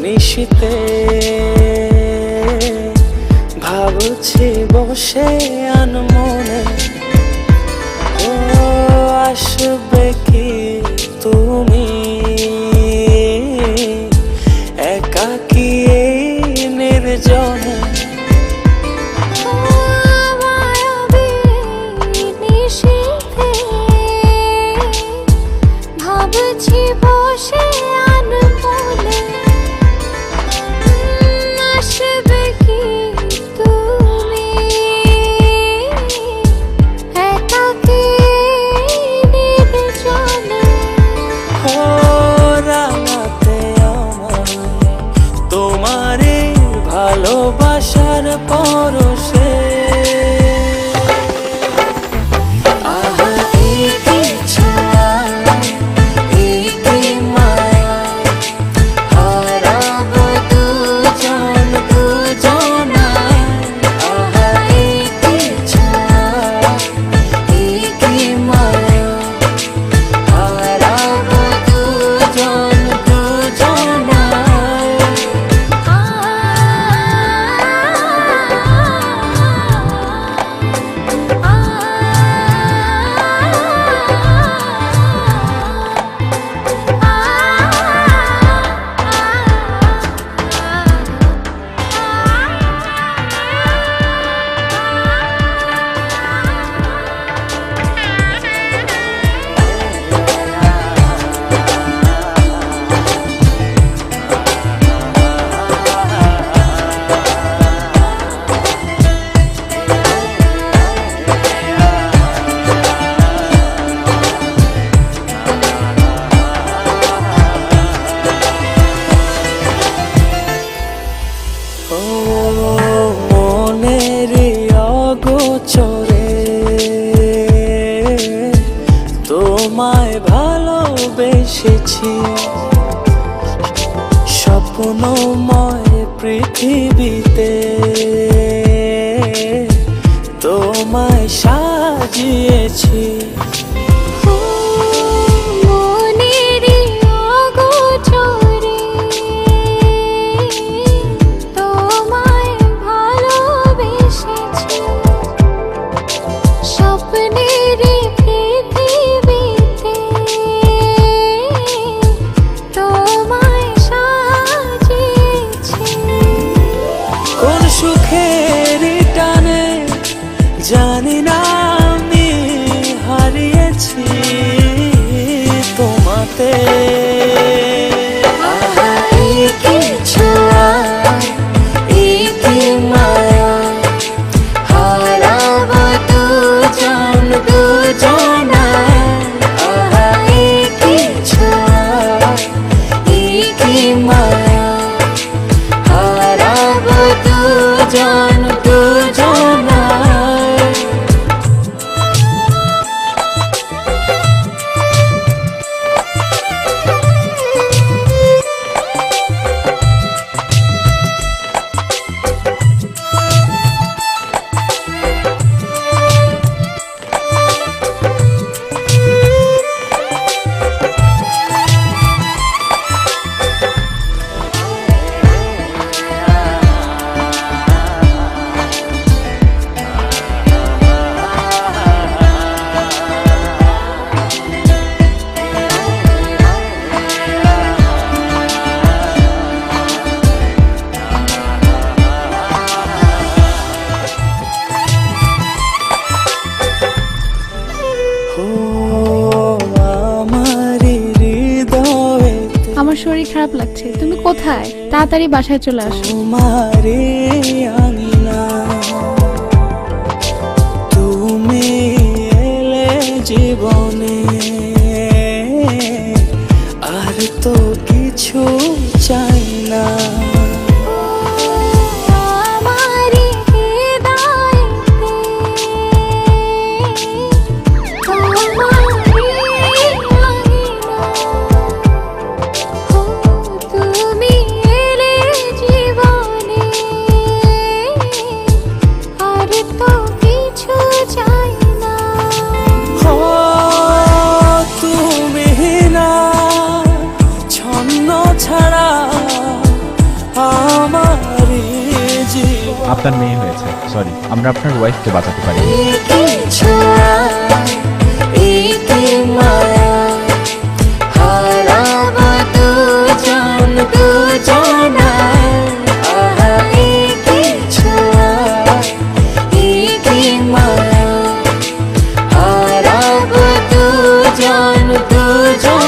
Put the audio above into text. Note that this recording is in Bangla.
নিশিতে ভাবছি বসে আনমনে, ও আসবে কি তুমি একাকী এই নির্জনে। ভাবছি বসে আনমনে, আসবে কি তুমি একাকী নির্জনে। ও রাঙাতে আমায় তোমারে ভালোবাসার পরশে, মনেরই অগোচরে তোমায় ভালোবেসেছি, স্বপ্নময় পৃথিবীতে তোমায় সাজিয়েছি। সুখেরই টানে জানি না আমি হারিয়েছি তোমাতে। আমার শরীর খারাপ লাগছে, তুমি কোথায়? তাড়াতাড়ি বাসায় চলে আসো। তোমারে আঙিনা তুমি এলে জীবনে, আর তো কিছু চাই না। আপনার মেয়ে হয়েছে, সরি, আমরা আপনার ওয়াইফকে বাঁচাতে পারি। একি ছোঁয়া, একি মায়া, হারাবো দুজন দুজনায়। আহা, একি ছোঁয়া, একি মায়া, হারাবো দুজন দুজনায়।